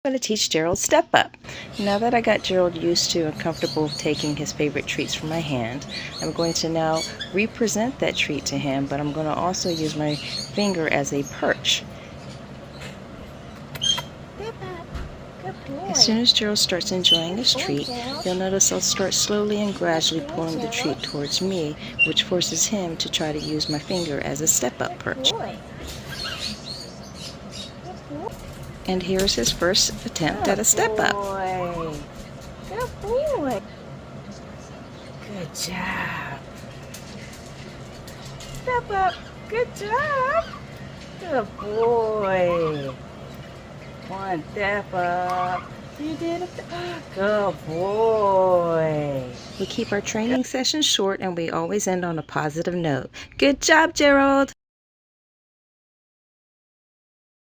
I'm going to teach Gerald step up. Now that I got Gerald used to and comfortable taking his favorite treats from my hand, I'm going to now represent that treat to him, but I'm going to also use my finger as a perch. As soon as Gerald starts enjoying his treat, you'll notice I'll start slowly and gradually pulling the treat towards me, which forces him to try to use my finger as a step-up perch. And here's his first attempt at a step-up. Good boy. Good job. Step up. Good job. Good boy. One step up. You did it. Good boy. We keep our training sessions short and we always end on a positive note. Good job, Gerald!